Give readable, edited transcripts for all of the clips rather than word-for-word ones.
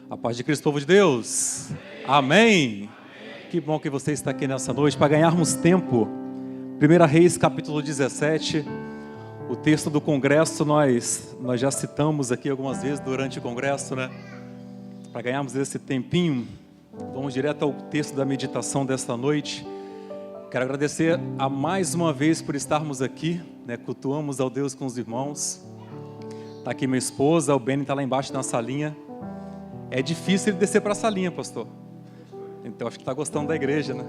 A paz de Cristo, povo de Deus. Amém. Que bom que você está aqui nessa noite para ganharmos tempo. 1 Reis, capítulo 17. O texto do congresso nós já citamos aqui algumas vezes durante o congresso, né? Para ganharmos esse tempinho, vamos direto ao texto da meditação desta noite. Quero agradecer a mais uma vez por estarmos aqui, né? Cultuamos ao Deus com os irmãos. Está aqui minha esposa, o Benny está lá embaixo na salinha. É difícil ele descer para a salinha, pastor. Então acho que está gostando da igreja, né?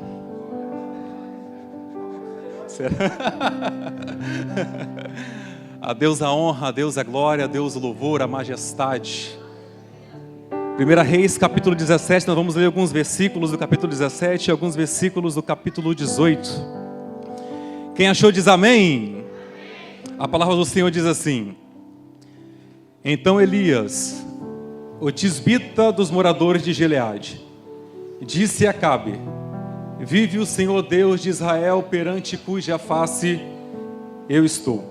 A Deus a honra, a Deus a glória, a Deus o louvor, a majestade. 1 Reis, capítulo 17, nós vamos ler alguns versículos do capítulo 17 e alguns versículos do capítulo 18. Quem achou diz amém. A palavra do Senhor diz assim: Então Elias, o tisbita dos moradores de Gileade, disse a Acabe: Vive o Senhor Deus de Israel, perante cuja face eu estou,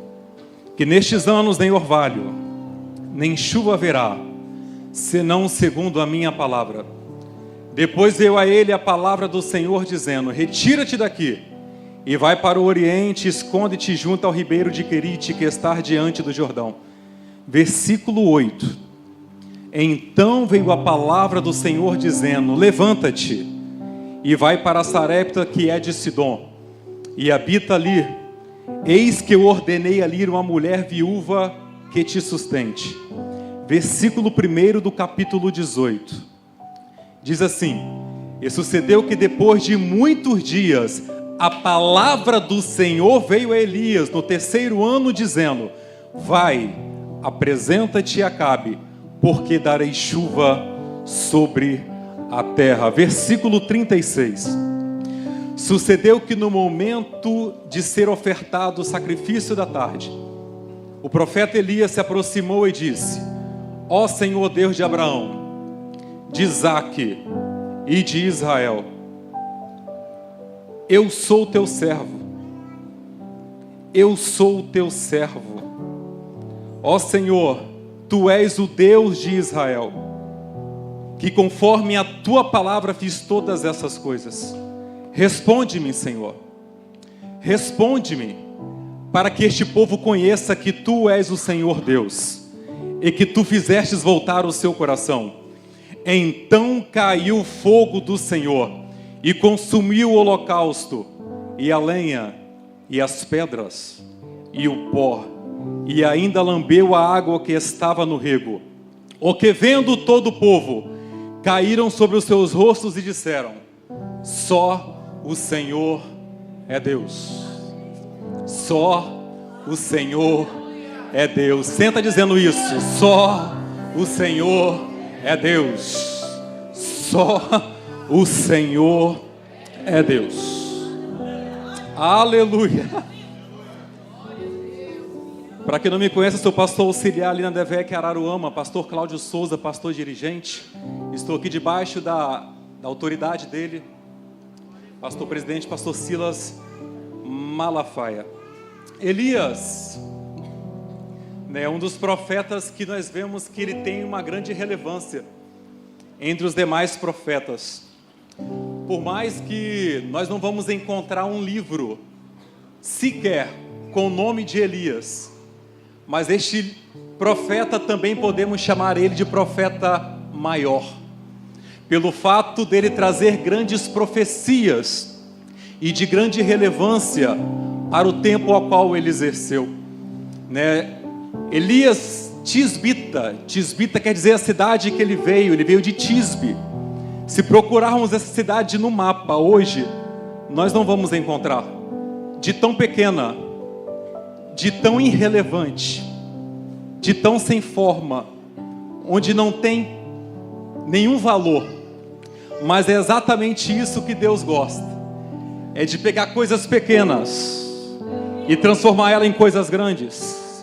que nestes anos nem orvalho, nem chuva haverá, senão segundo a minha palavra. Depois veio a ele a palavra do Senhor, dizendo: Retira-te daqui, e vai para o oriente, esconde-te junto ao ribeiro de Querite, que está diante do Jordão. Versículo 8. Então veio a palavra do Senhor dizendo: Levanta-te e vai para Sarepta, que é de Sidom, e habita ali. Eis que eu ordenei ali uma mulher viúva que te sustente. Versículo 1 do capítulo 18. Diz assim: E sucedeu que depois de muitos dias, a palavra do Senhor veio a Elias no 3º ano, dizendo: Vai, apresenta-te a Acabe, porque darei chuva sobre a terra. Versículo 36. Sucedeu que no momento de ser ofertado o sacrifício da tarde, o profeta Elias se aproximou e disse: Ó Senhor Deus de Abraão, de Isaque e de Israel, eu sou teu servo, eu sou teu servo. Ó Senhor, Tu és o Deus de Israel, que conforme a Tua palavra fiz todas essas coisas. Responde-me, Senhor, responde-me, para que este povo conheça que Tu és o Senhor Deus, e que Tu fizestes voltar o seu coração. Então caiu o fogo do Senhor, e consumiu o holocausto, e a lenha, e as pedras, e o pó, e ainda lambeu a água que estava no rego. O que vendo todo o povo, caíram sobre os seus rostos e disseram: Só o Senhor é Deus. Só o Senhor é Deus. Senta dizendo isso: Só o Senhor é Deus. Só o Senhor é Deus. Aleluia. Para quem não me conhece, eu sou pastor auxiliar ali na DVEC Araruama, pastor Cláudio Souza, pastor dirigente. Estou aqui debaixo da autoridade dele, pastor presidente, pastor Silas Malafaia. Elias, né, um dos profetas que nós vemos que ele tem uma grande relevância entre os demais profetas. Por mais que nós não vamos encontrar um livro sequer com o nome de Elias, mas este profeta também podemos chamar ele de profeta maior, pelo fato dele trazer grandes profecias e de grande relevância para o tempo ao qual ele exerceu, né? Elias Tisbita quer dizer a cidade que ele veio de Tisbe. Se procurarmos essa cidade no mapa hoje, nós não vamos encontrar. De tão pequena, de tão irrelevante, de tão sem forma, onde não tem nenhum valor. Mas é exatamente isso que Deus gosta. É de pegar coisas pequenas e transformar elas em coisas grandes.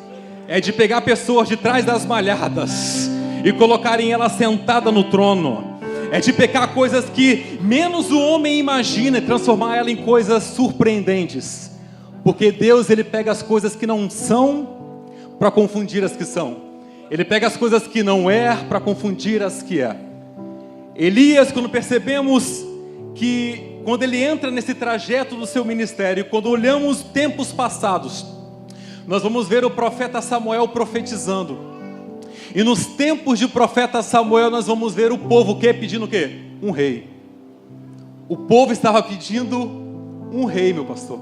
É de pegar pessoas de trás das malhadas e colocarem ela sentada no trono. É de pegar coisas que menos o homem imagina e transformar ela em coisas surpreendentes. Porque Deus, ele pega as coisas que não são para confundir as que são. Ele pega as coisas que não é para confundir as que é. Elias, quando percebemos que quando ele entra nesse trajeto do seu ministério, quando olhamos tempos passados, nós vamos ver o profeta Samuel profetizando. E nos tempos de profeta Samuel nós vamos ver o povo pedindo o quê? Um rei. O povo estava pedindo um rei, meu pastor.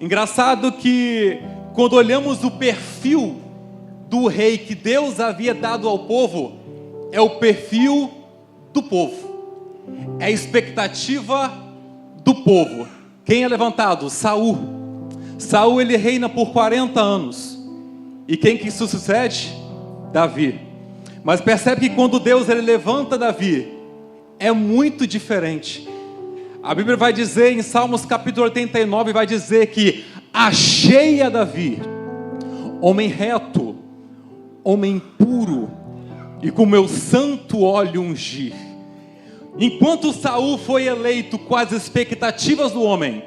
Engraçado que quando olhamos o perfil do rei que Deus havia dado ao povo, é o perfil do povo. É a expectativa do povo. Quem é levantado? Saul. Saul, ele reina por 40 anos. E quem que sucede? Davi. Mas percebe que quando Deus ele levanta Davi, é muito diferente. A Bíblia vai dizer em Salmos capítulo 89, vai dizer que achei a Davi, homem reto, homem puro, e com meu santo óleo ungir. Enquanto Saul foi eleito com as expectativas do homem,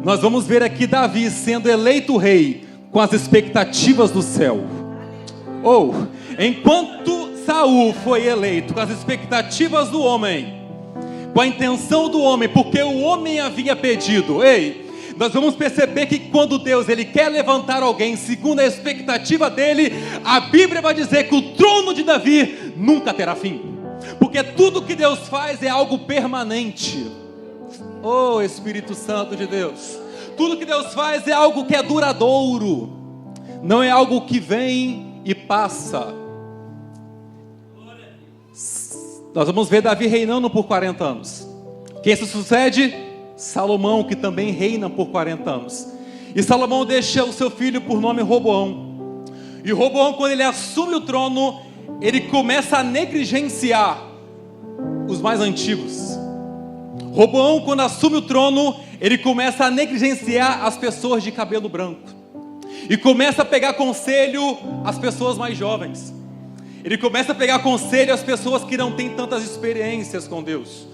nós vamos ver aqui Davi sendo eleito rei com as expectativas do céu. Enquanto Saul foi eleito com as expectativas do homem, com a intenção do homem, porque o homem havia pedido, nós vamos perceber que quando Deus ele quer levantar alguém segundo a expectativa dele, a Bíblia vai dizer que o trono de Davi nunca terá fim, porque tudo que Deus faz é algo permanente. Espírito Santo de Deus, tudo que Deus faz é algo que é duradouro, não é algo que vem e passa. Nós vamos ver Davi reinando por 40 anos. Quem se sucede? Salomão, que também reina por 40 anos. E Salomão deixa o seu filho por nome Roboão. E Roboão, quando ele assume o trono, ele começa a negligenciar os mais antigos. Roboão, quando assume o trono, ele começa a negligenciar as pessoas de cabelo branco. E começa a pegar conselho às pessoas mais jovens. Ele começa a pegar conselho às pessoas que não têm tantas experiências com Deus.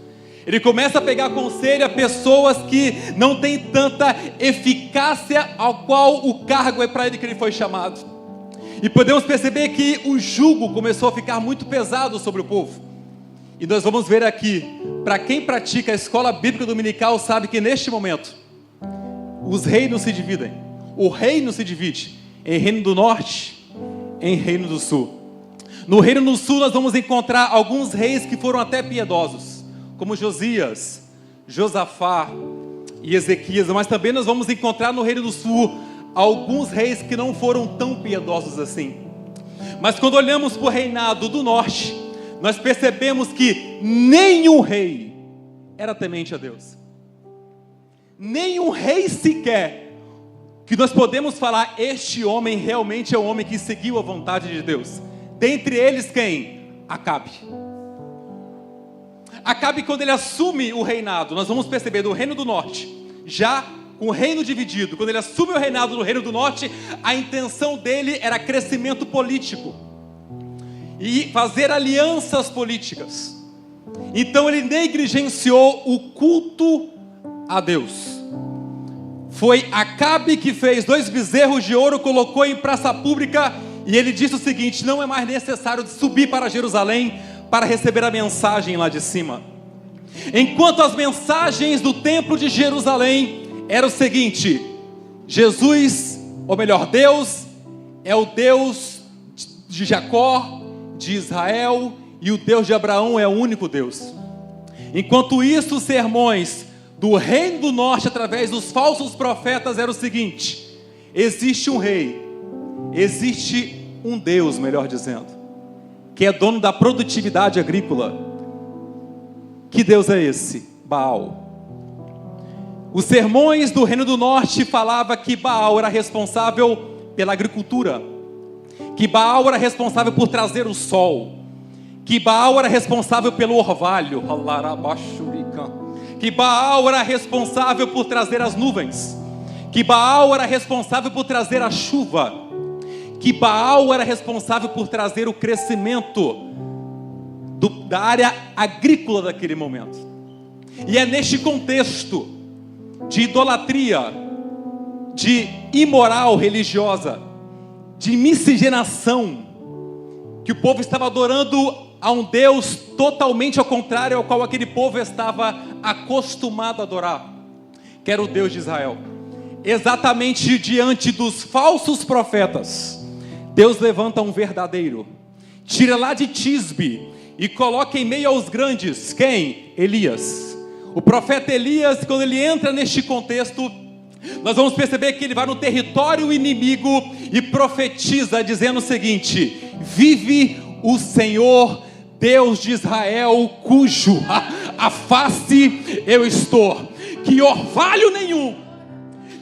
Ele começa a pegar conselho a pessoas que não têm tanta eficácia ao qual o cargo é para ele que ele foi chamado. E podemos perceber que o jugo começou a ficar muito pesado sobre o povo. E nós vamos ver aqui, para quem pratica a escola bíblica dominical sabe que neste momento, os reinos se dividem. O reino se divide em reino do norte, em reino do sul. No reino do sul nós vamos encontrar alguns reis que foram até piedosos, como Josias, Josafá e Ezequias, mas também nós vamos encontrar no reino do sul alguns reis que não foram tão piedosos assim. Mas quando olhamos para o reinado do norte, nós percebemos que nenhum rei era temente a Deus. Nenhum rei sequer que nós podemos falar, este homem realmente é um homem que seguiu a vontade de Deus. Dentre eles quem? Acabe. Acabe, quando ele assume o reinado, nós vamos perceber do reino do norte, já com o reino dividido, quando ele assume o reinado do reino do norte, a intenção dele era crescimento político e fazer alianças políticas. Então ele negligenciou o culto a Deus. Foi Acabe que fez 2 bezerros de ouro, colocou em praça pública, e ele disse o seguinte: não é mais necessário subir para Jerusalém para receber a mensagem lá de cima. Enquanto as mensagens do templo de Jerusalém eram o seguinte: Jesus, ou melhor, Deus é o Deus de Jacó, de Israel, e o Deus de Abraão é o único Deus. Enquanto isso, os sermões do reino do norte, através dos falsos profetas, era o seguinte: existe um rei, existe um Deus, melhor dizendo, que é dono da produtividade agrícola. Que Deus é esse? Baal. Os sermões do reino do norte falavam que Baal era responsável pela agricultura, que Baal era responsável por trazer o sol, que Baal era responsável pelo orvalho, que Baal era responsável por trazer as nuvens, que Baal era responsável por trazer a chuva, que Baal era responsável por trazer o crescimento da área agrícola daquele momento. E é neste contexto de idolatria, de imoral religiosa, de miscigenação, que o povo estava adorando a um Deus totalmente ao contrário ao qual aquele povo estava acostumado a adorar, que era o Deus de Israel. Exatamente diante dos falsos profetas, Deus levanta um verdadeiro, tira lá de Tisbe e coloca em meio aos grandes. Quem? Elias. O profeta Elias, quando ele entra neste contexto, nós vamos perceber que ele vai no território inimigo e profetiza dizendo o seguinte: vive o Senhor Deus de Israel, cujo a face eu estou, que orvalho nenhum,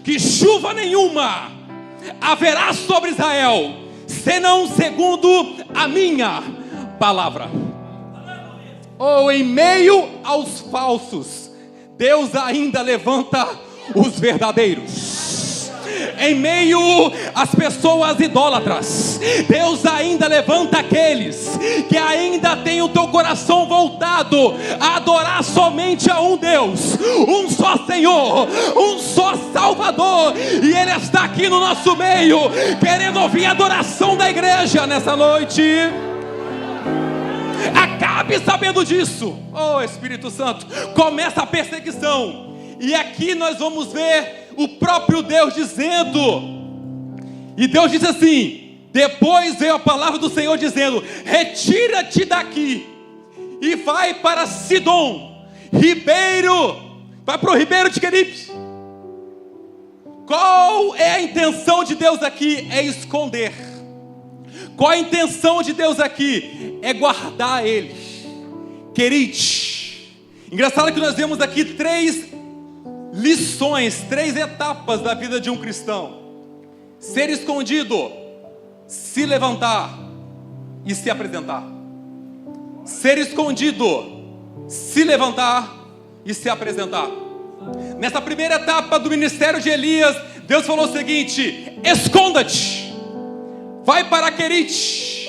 que chuva nenhuma haverá sobre Israel, senão segundo a minha palavra. Ou em meio aos falsos, Deus ainda levanta os verdadeiros. Em meio às pessoas idólatras, Deus ainda levanta aqueles que ainda têm o teu coração voltado a adorar somente a um Deus, um só Senhor, um só Salvador. E Ele está aqui no nosso meio, querendo ouvir a adoração da igreja nessa noite. Acabe sabendo disso. Oh Espírito Santo, começa a perseguição. E aqui nós vamos ver o próprio Deus dizendo, e Deus disse assim, depois veio a palavra do Senhor dizendo: retira-te daqui e vai para Sidom, ribeiro, vai para o ribeiro de Querite. Qual é a intenção de Deus aqui? É esconder. Qual a intenção de Deus aqui? É guardar eles. Querite. Engraçado que nós vemos aqui 3 lições, 3 etapas da vida de um cristão: ser escondido, se levantar e se apresentar. Ser escondido, se levantar e se apresentar. Nessa primeira etapa do ministério de Elias, Deus falou o seguinte: esconda-te, vai para Querite,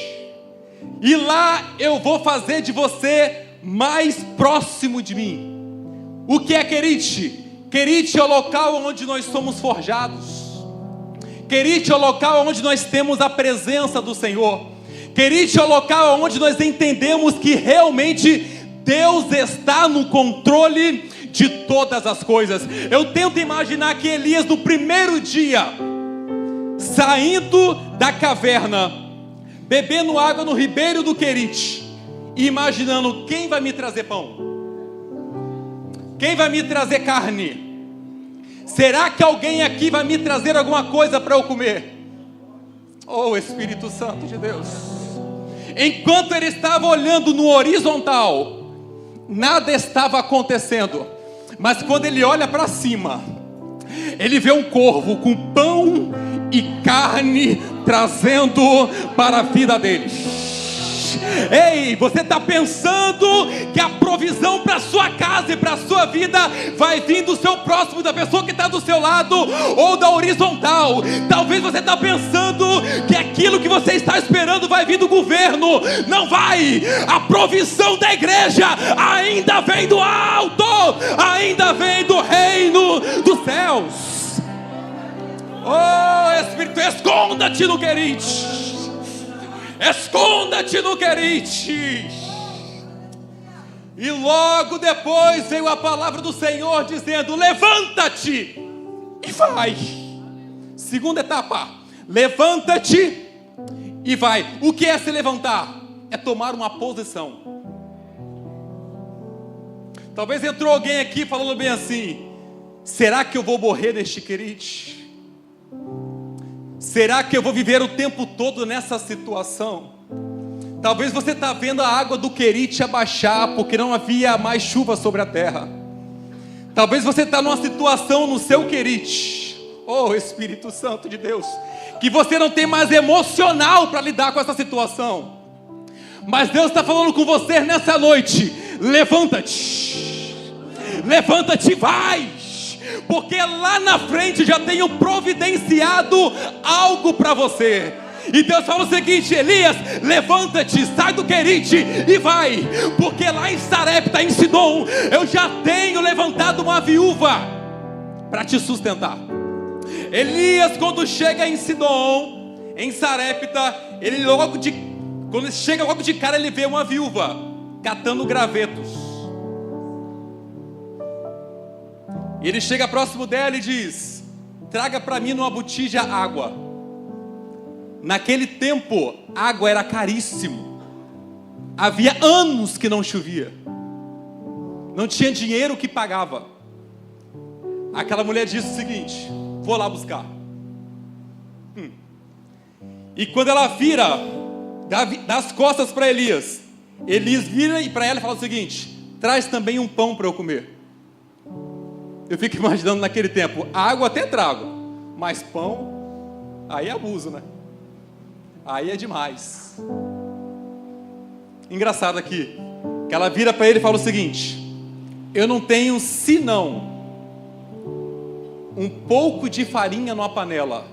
e lá eu vou fazer de você mais próximo de mim. O que é Querite? Querite é o local onde nós somos forjados. Querite é o local onde nós temos a presença do Senhor. Querite é o local onde nós entendemos que realmente Deus está no controle de todas as coisas. Eu tento imaginar que Elias, no primeiro dia, saindo da caverna, bebendo água no ribeiro do Querite, e imaginando: quem vai me trazer pão? Quem vai me trazer carne? Será que alguém aqui vai me trazer alguma coisa para eu comer? Oh Espírito Santo de Deus. Enquanto ele estava olhando no horizontal, nada estava acontecendo. Mas quando ele olha para cima, ele vê um corvo com pão e carne trazendo para a vida deles. Ei, você está pensando que a provisão para a sua casa e para a sua vida vai vir do seu próximo, da pessoa que está do seu lado, ou da horizontal? Talvez você está pensando que aquilo que você está esperando vai vir do governo. Não vai. A provisão da igreja ainda vem do alto, ainda vem do reino dos céus. Oh Espírito, esconda-te no Querite. Esconda-te no Querite. E logo depois veio a palavra do Senhor dizendo: levanta-te e vai. Segunda etapa: levanta-te e vai. O que é se levantar? É tomar uma posição. Talvez entrou alguém aqui falando bem assim: será que eu vou morrer neste Querite? Será que eu vou viver o tempo todo nessa situação? Talvez você está vendo a água do Querite abaixar, porque não havia mais chuva sobre a terra. Talvez você está numa situação no seu Querite, oh Espírito Santo de Deus, que você não tem mais emocional para lidar com essa situação. Mas Deus está falando com você nessa noite: levanta-te, levanta-te e vai. Porque lá na frente já tenho providenciado algo para você. E Deus fala o seguinte: Elias, levanta-te, sai do Querite e vai. Porque lá em Sarepta, em Sidom, eu já tenho levantado uma viúva para te sustentar. Elias, quando chega em Sidom, em Sarepta, ele logo de Quando ele chega, logo de cara ele vê uma viúva catando gravetos. Ele chega próximo dela e diz: traga para mim numa botija água. Naquele tempo, água era caríssimo. Havia anos que não chovia. Não tinha dinheiro que pagava. Aquela mulher disse o seguinte: vou lá buscar. E quando ela vira, dá as costas para Elias, Elias vira e para ela fala o seguinte: traz também um pão para eu comer. Eu fico imaginando naquele tempo, água até trago, mas pão, aí é abuso, né? Aí é demais. Engraçado aqui, que ela vira para ele e fala o seguinte: eu não tenho senão um pouco de farinha numa panela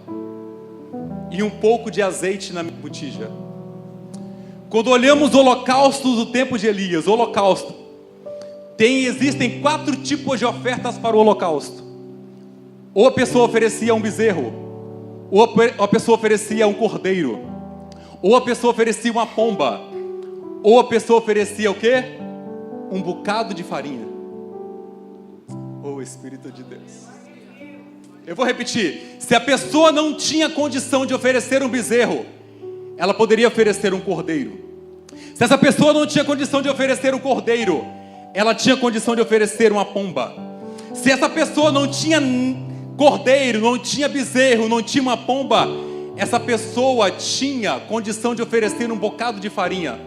e um pouco de azeite na minha botija. Quando olhamos o holocausto do tempo de Elias, o holocausto, existem 4 tipos de ofertas para o holocausto. Ou a pessoa oferecia um bezerro, ou a pessoa oferecia um cordeiro, ou a pessoa oferecia uma pomba, ou a pessoa oferecia o quê? Um bocado de farinha. Oh, Espírito de Deus. Eu vou repetir: se a pessoa não tinha condição de oferecer um bezerro, ela poderia oferecer um cordeiro. Se essa pessoa não tinha condição de oferecer um cordeiro, ela tinha condição de oferecer uma pomba. Se essa pessoa não tinha cordeiro, não tinha bezerro, não tinha uma pomba, essa pessoa tinha condição de oferecer um bocado de farinha.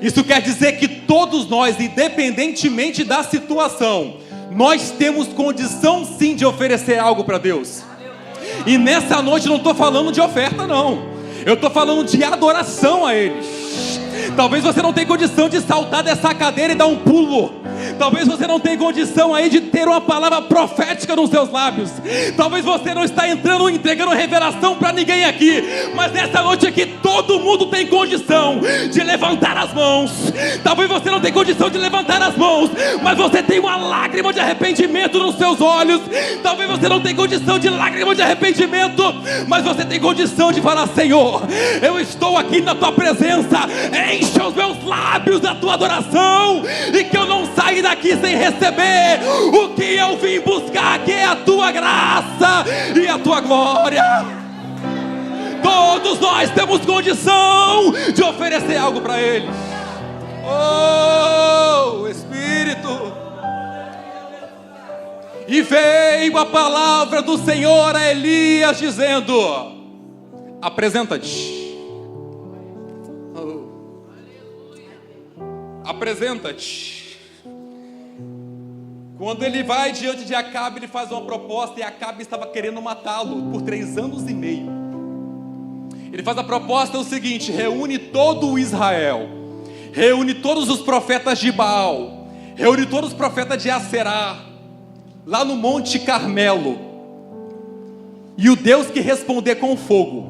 Isso quer dizer que todos nós, independentemente da situação, nós temos condição sim de oferecer algo para Deus. E nessa noite eu não estou falando de oferta não, eu estou falando de adoração a Ele. Talvez você não tenha condição de saltar dessa cadeira e dar um pulo. Talvez você não tenha condição aí de ter uma palavra profética nos seus lábios. Talvez você não está entregando revelação para ninguém aqui. Mas nessa noite aqui todo mundo tem condição de levantar as mãos. Talvez você não tenha condição de levantar as mãos, mas você tem uma lágrima de arrependimento nos seus olhos. Talvez você não tenha condição de lágrima de arrependimento, mas você tem condição de falar: Senhor, eu estou aqui na tua presença, enche os meus lábios da tua adoração, e que eu não saia daqui sem receber o que eu vim buscar, que é a tua graça e a tua glória. Todos nós temos condição de oferecer algo para Ele. Oh, Espírito. E veio a palavra do Senhor a Elias dizendo: apresenta-te. Apresenta-te. Quando ele vai diante de Acabe, ele faz uma proposta, e Acabe estava querendo matá-lo por 3 anos e meio. Ele faz a proposta, é o seguinte: reúne todo o Israel, reúne todos os profetas de Baal, reúne todos os profetas de Aserá, lá no Monte Carmelo, e o Deus que responder com fogo,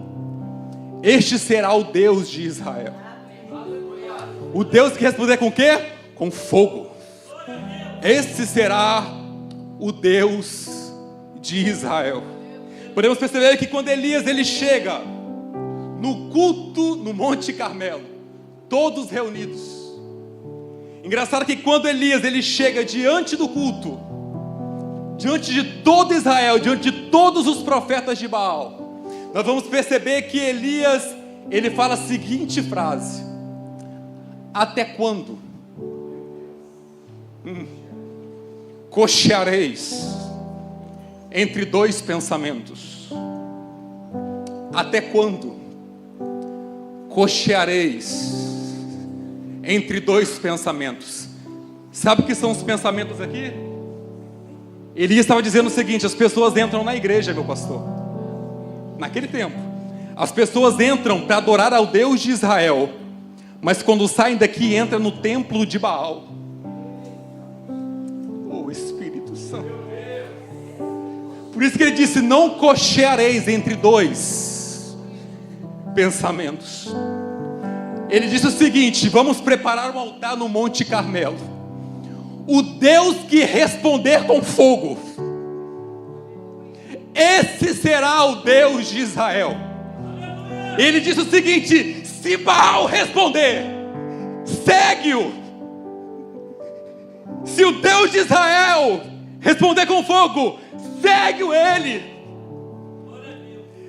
este será o Deus de Israel. O Deus que responder com o quê? Com fogo. Esse será o Deus de Israel. Podemos perceber que quando Elias ele chega no culto no Monte Carmelo, todos reunidos. Engraçado que quando Elias ele chega diante do culto, diante de todo Israel, diante de todos os profetas de Baal, nós vamos perceber que Elias ele fala a seguinte frase: até quando cocheareis entre 2 pensamentos? Até quando cocheareis entre 2 pensamentos? Sabe o que são os pensamentos aqui? Elias estava dizendo o seguinte: as pessoas entram na igreja, meu pastor. Naquele tempo, as pessoas entram para adorar ao Deus de Israel, mas quando saem daqui, entram no templo de Baal. Oh, Espírito Santo. Por isso que ele disse: não cocheareis entre 2 pensamentos. Ele disse o seguinte: vamos preparar um altar no Monte Carmelo. O Deus que responder com fogo, esse será o Deus de Israel. Ele disse o seguinte: Se Baal responder, segue-o. Se o Deus de Israel responder com fogo, segue-o ele.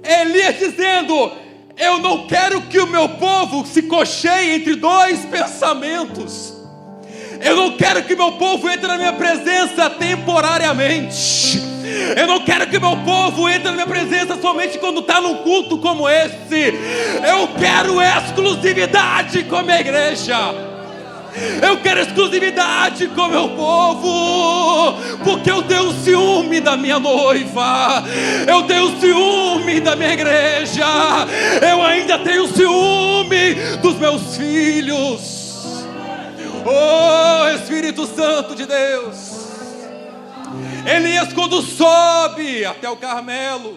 Elias dizendo: eu não quero que o meu povo se cocheie entre dois pensamentos. Eu não quero que meu povo entre na minha presença temporariamente. Eu não quero que meu povo entre na minha presença somente quando está num culto como esse. Eu quero exclusividade com a minha igreja. Eu quero exclusividade com meu povo, porque eu tenho ciúme da minha noiva, eu tenho ciúme da minha igreja, eu ainda tenho ciúme dos meus filhos. Oh, Espírito Santo de Deus. Elias, quando sobe até o Carmelo,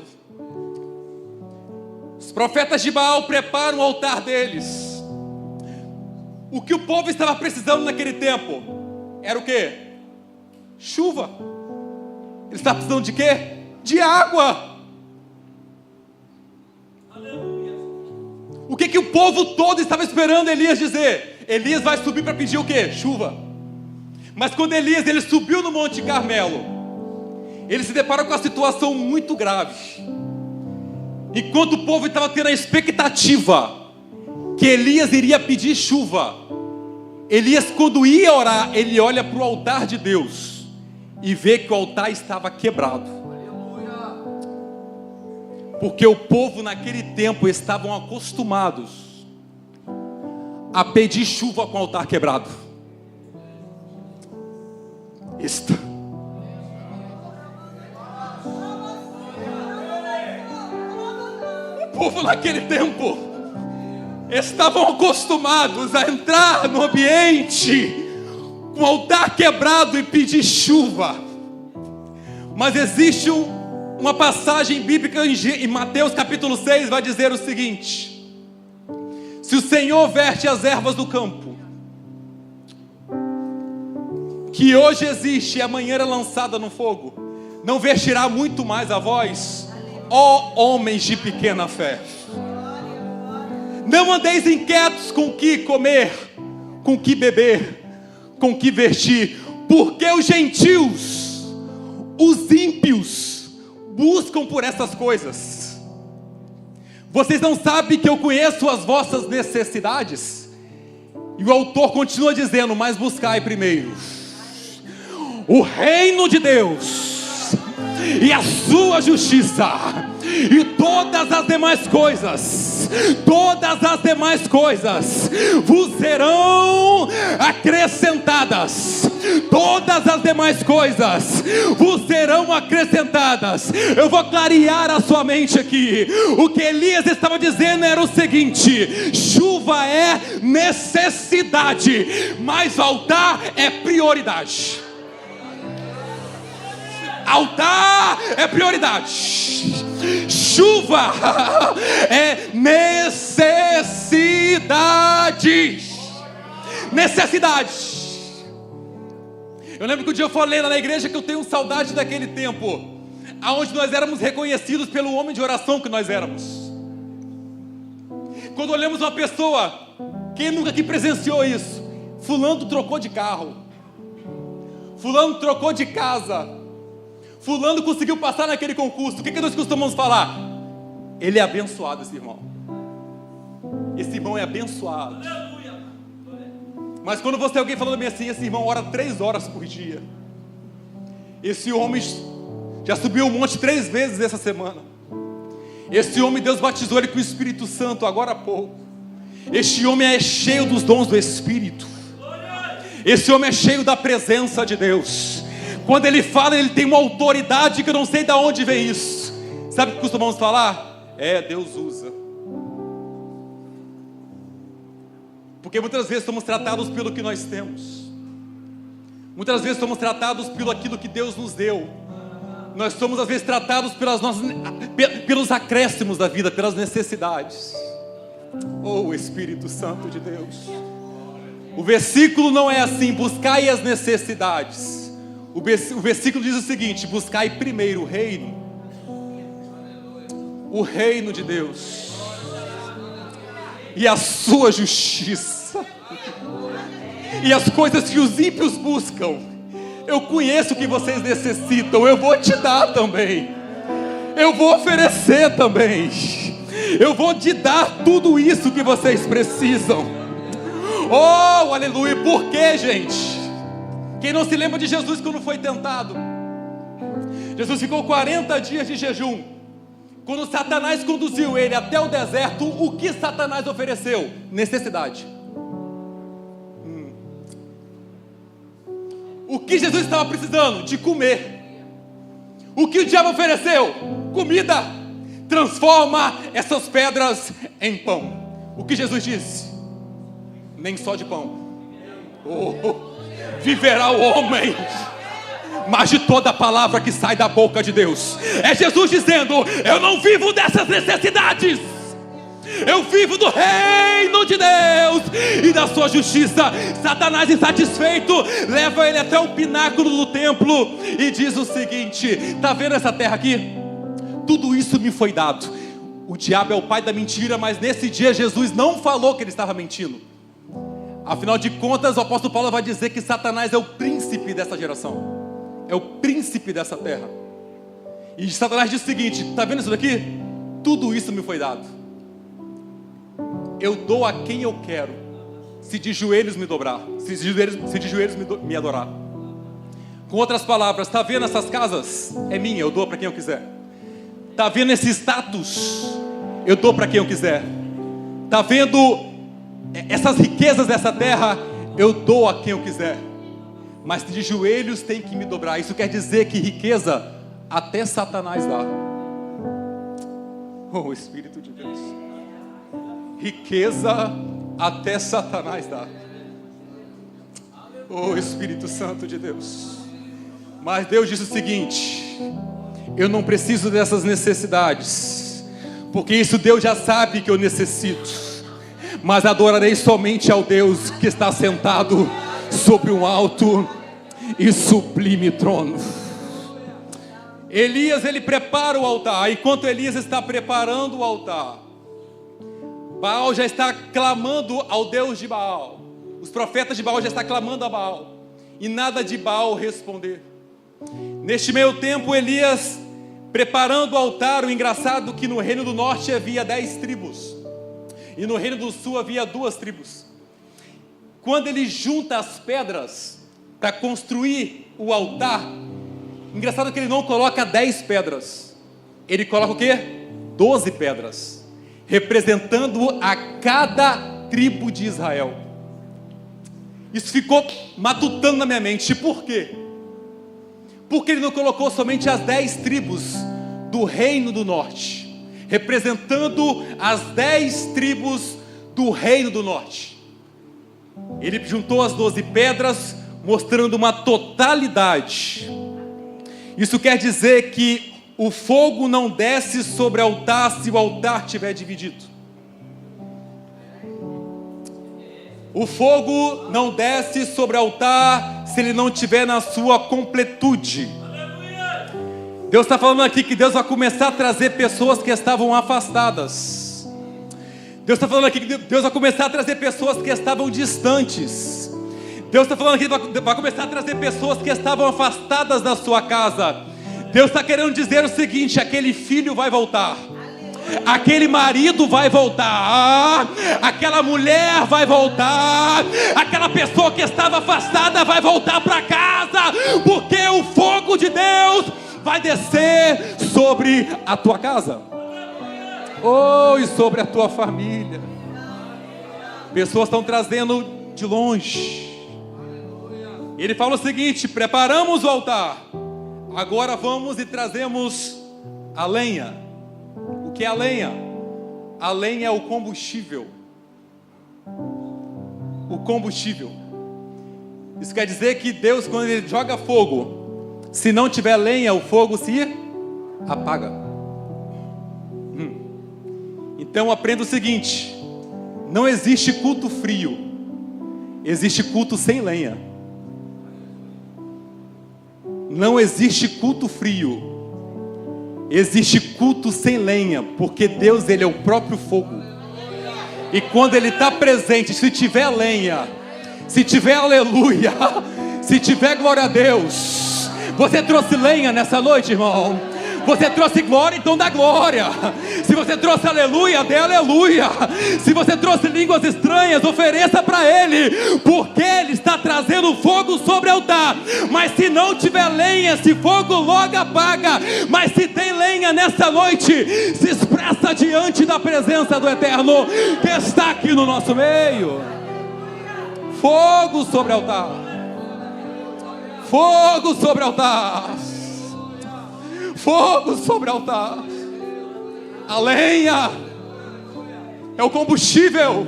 os profetas de Baal preparam o altar deles. O que o povo estava precisando naquele tempo era o quê? Chuva. Eles estavam precisando de quê? De água. Aleluia. O que o povo todo estava esperando Elias dizer? Elias vai subir para pedir o quê? Chuva. Mas quando Elias ele subiu no Monte Carmelo, ele se deparou com uma situação muito grave. Enquanto o povo estava tendo a expectativa que Elias iria pedir chuva, Elias, quando ia orar, ele olha para o altar de Deus e vê que o altar estava quebrado. Porque o povo naquele tempo estavam acostumados a pedir chuva com o altar quebrado. O povo naquele tempo estavam acostumados a entrar no ambiente com o altar quebrado e pedir chuva. Mas existe uma passagem bíblica em Mateus capítulo 6, vai dizer o seguinte: se o Senhor verte as ervas do campo, que hoje existe e amanhã é lançada no fogo, não vestirá muito mais a vós, ó homens de pequena fé? Não andeis inquietos com o que comer, com o que beber, com o que vestir, porque os gentios, os ímpios, buscam por essas coisas. Vocês não sabem que eu conheço as vossas necessidades? E o autor continua dizendo: mas buscai primeiro o reino de Deus e a sua justiça, e todas as demais coisas vos serão acrescentadas. Todas as demais coisas vos serão acrescentadas. Eu vou clarear a sua mente aqui. O que Elias estava dizendo era o seguinte: chuva é necessidade, mas altar é prioridade. Altar é prioridade. Chuva é necessidade. Necessidade. Eu lembro que um dia eu falei lá na igreja que eu tenho saudade daquele tempo onde nós éramos reconhecidos pelo homem de oração que nós éramos. Quando olhamos uma pessoa, quem nunca aqui presenciou isso? Fulano trocou de carro, fulano trocou de casa, fulano conseguiu passar naquele concurso. O que nós costumamos falar? Ele é abençoado, esse irmão. Esse irmão é abençoado. Mas quando você tem alguém falando bem assim: esse irmão ora 3 horas por dia, esse homem já subiu o monte 3 vezes essa semana, esse homem Deus batizou ele com o Espírito Santo agora há pouco, este homem é cheio dos dons do Espírito, esse homem é cheio da presença de Deus. Quando ele fala, ele tem uma autoridade que eu não sei de onde vem isso. Sabe o que costumamos falar? Deus usa. Porque muitas vezes somos tratados pelo que nós temos. Muitas vezes somos tratados pelo aquilo que Deus nos deu. Nós somos às vezes tratados pelos acréscimos da vida, pelas necessidades. Oh, Espírito Santo de Deus. O versículo não é assim: buscai as necessidades. O versículo diz o seguinte: buscai primeiro o reino de Deus e a sua justiça. E as coisas que os ímpios buscam, eu conheço o que vocês necessitam, eu vou te dar também. Eu vou oferecer também. Eu vou te dar tudo isso que vocês precisam. Oh, aleluia. Por quê, gente? Quem não se lembra de Jesus quando foi tentado? Jesus ficou 40 dias de jejum. Quando Satanás conduziu ele até o deserto, o que Satanás ofereceu? Necessidade. O que Jesus estava precisando? De comer. O que o diabo ofereceu? Comida. Transforma essas pedras em pão. O que Jesus disse? Nem só de pão. Viverá o homem, mas de toda palavra que sai da boca de Deus. É Jesus dizendo: eu não vivo dessas necessidades, eu vivo do reino de Deus e da sua justiça. Satanás, insatisfeito, leva ele até o pináculo do templo e diz o seguinte: está vendo essa terra aqui? Tudo isso me foi dado. O diabo é o pai da mentira, mas nesse dia Jesus não falou que ele estava mentindo. Afinal de contas, o apóstolo Paulo vai dizer que Satanás é o príncipe dessa geração, é o príncipe dessa terra. E Satanás diz o seguinte: está vendo isso daqui? Tudo isso me foi dado. Eu dou a quem eu quero, se de joelhos me dobrar, se de joelhos me adorar. Com outras palavras, está vendo essas casas? É minha, eu dou para quem eu quiser. Está vendo esse status? Eu dou para quem eu quiser. Está vendo essas riquezas dessa terra? Eu dou a quem eu quiser. Mas de joelhos tem que me dobrar. Isso quer dizer que riqueza até Satanás dá. Oh, Espírito de Deus. Riqueza até Satanás dá. Oh, Espírito Santo de Deus. Mas Deus disse o seguinte: eu não preciso dessas necessidades, porque isso Deus já sabe que eu necessito. Mas adorarei somente ao Deus que está sentado sobre um alto e sublime trono. Elias, ele prepara o altar. Enquanto Elias está preparando o altar, Baal já está clamando ao Deus de Baal. Os profetas de Baal já estão clamando a Baal, e nada de Baal responder. Neste meio tempo, Elias preparando o altar. O engraçado é que no reino do norte havia 10 tribos, e no reino do sul havia 2 tribos. Quando ele junta as pedras para construir o altar, engraçado que ele não coloca 10 pedras, ele coloca o quê? 12 pedras, representando a cada tribo de Israel. Isso ficou matutando na minha mente. Por quê? Porque ele não colocou somente as 10 tribos do reino do norte, representando as 10 tribos do reino do norte. Ele juntou as 12 pedras, mostrando uma totalidade. Isso quer dizer que o fogo não desce sobre o altar se o altar estiver dividido. O fogo não desce sobre o altar se ele não estiver na sua completude. Deus está falando aqui que Deus vai começar a trazer pessoas que estavam afastadas. Deus está falando aqui que Deus vai começar a trazer pessoas que estavam distantes. Deus está falando aqui que vai começar a trazer pessoas que estavam afastadas da sua casa. Deus está querendo dizer o seguinte: aquele filho vai voltar, aquele marido vai voltar, aquela mulher vai voltar, aquela pessoa que estava afastada vai voltar para casa, porque o fogo de Deus vai descer sobre a tua casa, e sobre a tua família. Pessoas estão trazendo de longe. Ele fala o seguinte: preparamos o altar, agora vamos e trazemos a lenha. O que é a lenha? A lenha é o combustível. O combustível. Isso quer dizer que Deus, quando Ele joga fogo, se não tiver lenha, o fogo se apaga. Então aprenda o seguinte: não existe culto frio, existe culto sem lenha. Não existe culto frio, existe culto sem lenha, porque Deus, Ele é o próprio fogo. E quando Ele está presente, se tiver lenha, se tiver aleluia, se tiver glória a Deus. Você trouxe lenha nessa noite, irmão? Você trouxe glória, então dá glória. Se você trouxe aleluia, dê aleluia. Se você trouxe línguas estranhas, ofereça para Ele, porque Ele está trazendo fogo sobre o altar. Mas se não tiver lenha, esse fogo logo apaga. Mas se tem lenha nessa noite, se expressa diante da presença do Eterno, que está aqui no nosso meio. Fogo sobre o altar. Fogo sobre o altar. Fogo sobre o altar. A lenha é o combustível.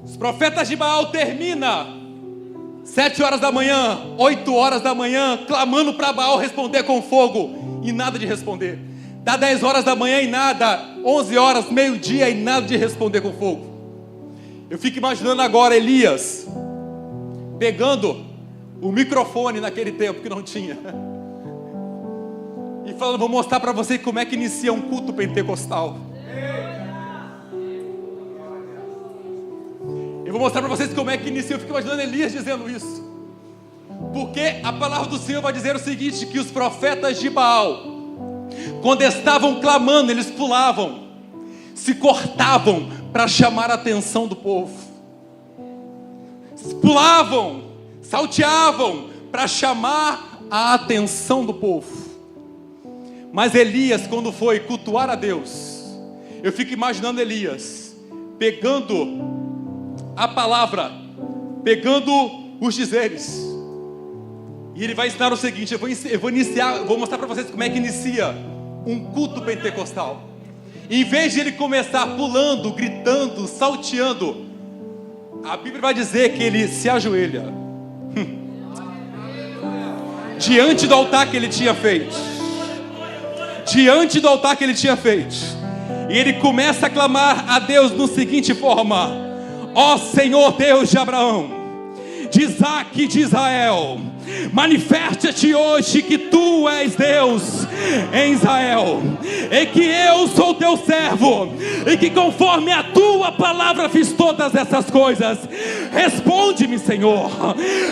Os profetas de Baal terminam 7 horas da manhã, 8 horas da manhã, clamando para Baal responder com fogo, e nada de responder. Dá 10 horas da manhã e nada, 11 horas, meio-dia e nada de responder com fogo. Eu fico imaginando agora Elias pegando o microfone naquele tempo que não tinha e falando: vou mostrar para você como é que inicia um culto pentecostal. Eu vou mostrar para vocês como é que inicia. Eu fico imaginando Elias dizendo isso, porque a palavra do Senhor vai dizer o seguinte: que os profetas de Baal, quando estavam clamando, eles pulavam, se cortavam para chamar a atenção do povo. Pulavam, salteavam para chamar a atenção do povo. Mas Elias, quando foi cultuar a Deus, eu fico imaginando Elias pegando a palavra, pegando os dizeres, e ele vai ensinar o seguinte: vou mostrar para vocês como é que inicia um culto pentecostal. Em vez de ele começar pulando, gritando, salteando, a Bíblia vai dizer que ele se ajoelha diante do altar que ele tinha feito. Diante do altar que ele tinha feito. E ele começa a clamar a Deus no seguinte forma: ó Senhor Deus de Abraão, de Isaac e de Israel, manifesta-te hoje que tu és Deus em Israel, e que eu sou teu servo, e que conforme a tua palavra fiz todas essas coisas. Responde-me, Senhor,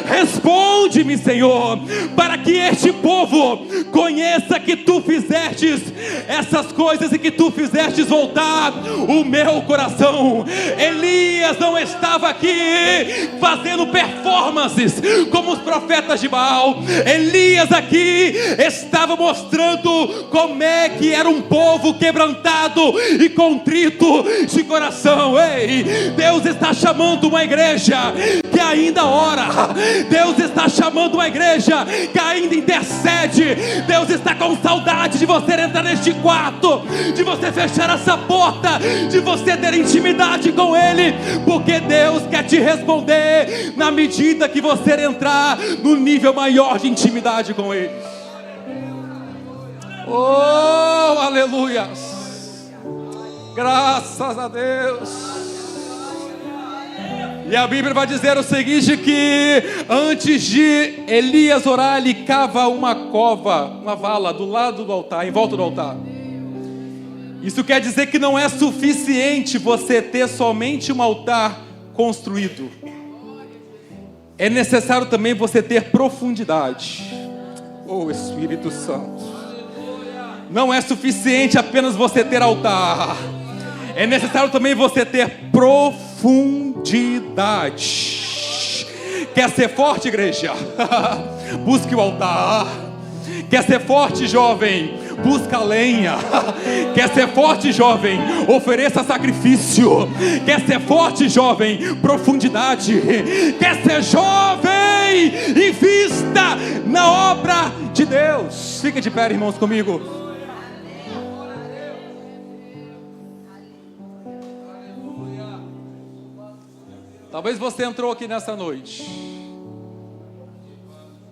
responde-me, Senhor, para que este povo conheça que tu fizestes essas coisas e que tu fizestes voltar o meu coração. Elias não estava aqui fazendo performances como os profetas de Baal. Elias aqui estava mostrando como é que era um povo quebrantado e contrito de coração. Ei, Deus está chamando uma igreja que ainda ora. Deus está chamando uma igreja que ainda intercede. Deus está com saudade de você entrar neste quarto, de você fechar essa porta, de você ter intimidade com Ele, porque Deus quer te responder na medida que você entrar no nível maior de intimidade com Ele. Oh, aleluia! Graças a Deus. E a Bíblia vai dizer o seguinte: que antes de Elias orar, ele cava uma cova, uma vala do lado do altar, em volta do altar. Isso quer dizer que não é suficiente você ter somente um altar construído. É necessário também você ter profundidade. Oh, Espírito Santo. Não é suficiente apenas você ter altar. É necessário também você ter profundidade. Quer ser forte, igreja? Busque o altar. Quer ser forte, jovem? Busca a lenha. Quer ser forte, jovem? Ofereça sacrifício. Quer ser forte, jovem? Profundidade. Quer ser jovem? Invista na obra de Deus. Fica de pé, irmãos, comigo. Talvez você entrou aqui nessa noite.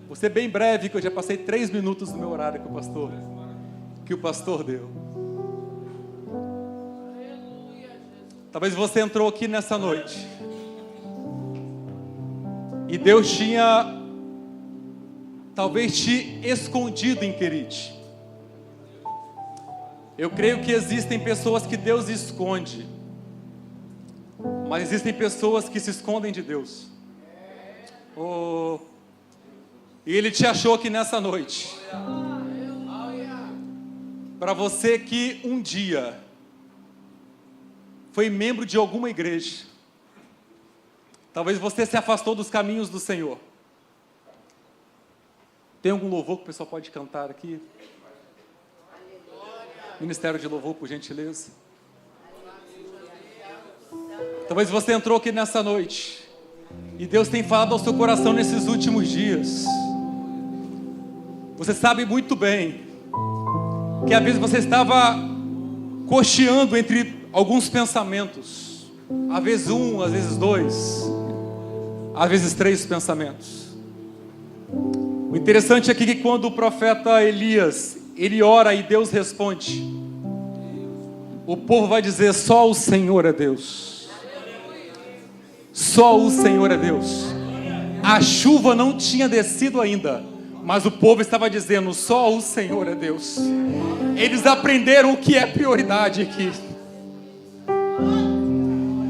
Vou ser bem breve, que eu já passei 3 minutos do meu horário que o pastor deu. Talvez você entrou aqui nessa noite e Deus tinha talvez te escondido em Querite. Eu creio que existem pessoas que Deus esconde Mas existem pessoas que se escondem de Deus. Oh. E Ele te achou aqui nessa noite. Para você que um dia foi membro de alguma igreja, talvez você se afastou dos caminhos do Senhor. Tem algum louvor que o pessoal pode cantar aqui? Ministério de louvor, por gentileza. Talvez você entrou aqui nessa noite e Deus tem falado ao seu coração nesses últimos dias. Você sabe muito bem que às vezes você estava cocheando entre alguns pensamentos. Às vezes um, às vezes dois, às vezes três pensamentos. O interessante aqui é que quando o profeta Elias, ele ora e Deus responde, o povo vai dizer: só o Senhor é Deus. Só o Senhor é Deus. A chuva não tinha descido ainda, mas o povo estava dizendo: só o Senhor é Deus. Eles aprenderam o que é prioridade aqui.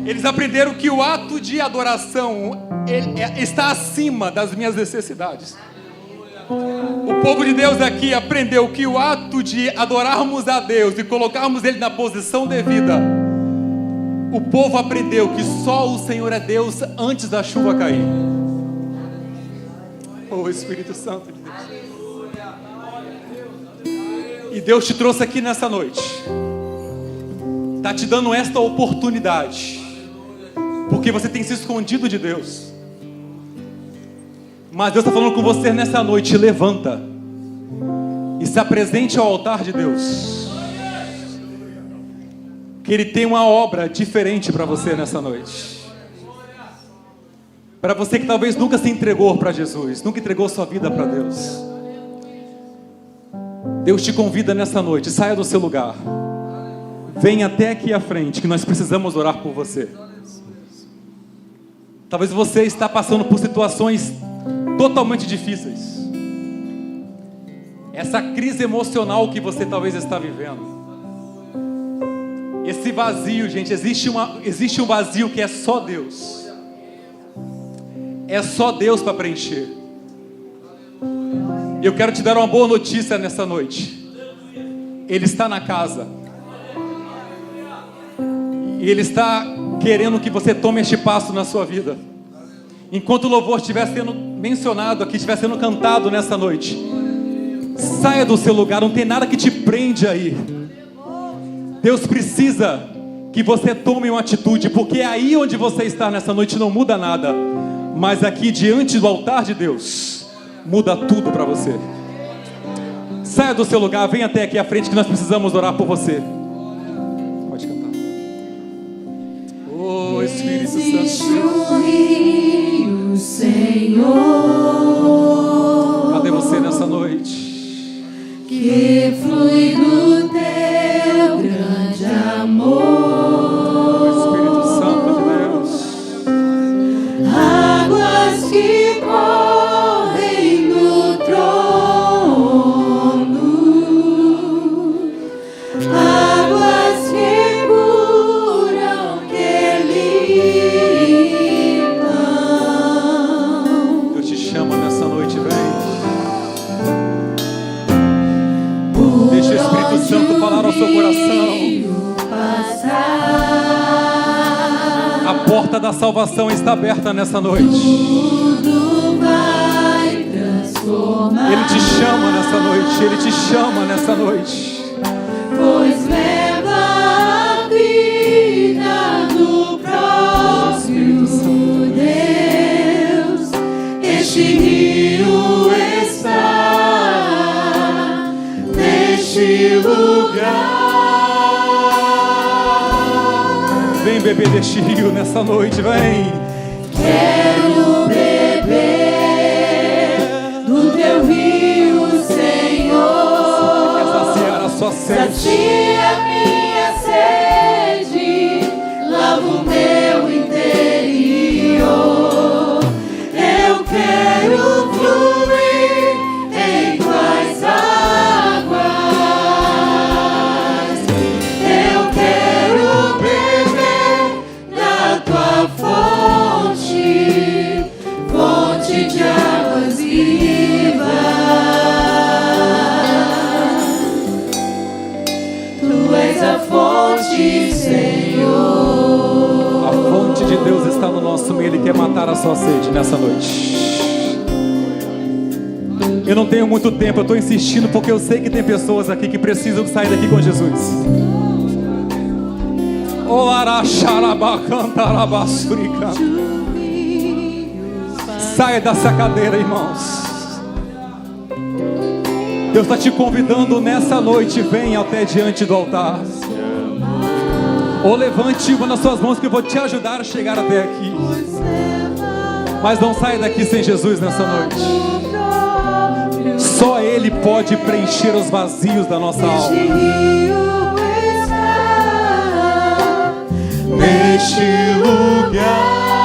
Eles aprenderam que o ato de adoração está acima das minhas necessidades. O povo de Deus aqui aprendeu que o ato de adorarmos a Deus e colocarmos Ele na posição devida, o povo aprendeu que só o Senhor é Deus antes da chuva cair. Oh, Espírito Santo de Deus. E Deus te trouxe aqui nessa noite. Está te dando esta oportunidade, porque você tem se escondido de Deus. Mas Deus está falando com você nessa noite: levanta e se apresente ao altar de Deus, que Ele tem uma obra diferente para você nessa noite. Para você que talvez nunca se entregou para Jesus, nunca entregou sua vida para Deus, Deus te convida nessa noite: saia do seu lugar, venha até aqui à frente, que nós precisamos orar por você. Talvez você está passando por situações totalmente difíceis. Essa crise emocional que você talvez está vivendo, esse vazio, gente, existe um vazio que é só Deus. É só Deus para preencher. Eu quero te dar uma boa notícia nessa noite. Ele está na casa. E Ele está querendo que você tome este passo na sua vida. Enquanto o louvor estiver sendo mencionado aqui, estiver sendo cantado nessa noite, saia do seu lugar, não tem nada que te prende aí. Deus precisa que você tome uma atitude, porque aí onde você está nessa noite não muda nada, mas aqui diante do altar de Deus, muda tudo para você. Saia do seu lugar, venha até aqui à frente que nós precisamos orar por você. Pode cantar. Oh, Espírito Santo. Existe um rio, Senhor. Cadê você nessa noite? Que flui do teu grande amor. Espírito Santo de Deus. Águas que correm do trono, águas que curam, que limpam. Deus te chama nessa noite, vem. Deixa o Espírito Santo falar ao seu coração. A porta da salvação está aberta nessa noite. Tudo vai transformar. Ele te chama nessa noite. Ele te chama nessa noite. Pois leva a vida do próprio Deus. Este rio está neste lugar. Vem beber deste rio nessa noite, vem. Quero beber do teu rio, Senhor. Quer saciar a sua sede. Sacia minha sede, lava o meu interior. Eu quero fluir em tuas águas. Eu quero beber da tua Deus está no nosso meio, Ele quer matar a sua sede nessa noite. Eu não tenho muito tempo, eu estou insistindo porque eu sei que tem pessoas aqui que precisam sair daqui com Jesus. Saia dessa cadeira, irmãos. Deus está te convidando nessa noite. Venha até diante do altar. Ou levante uma das suas mãos que eu vou te ajudar a chegar até aqui. Mas não saia daqui sem Jesus nessa noite. Só Ele pode preencher os vazios da nossa alma. Neste lugar.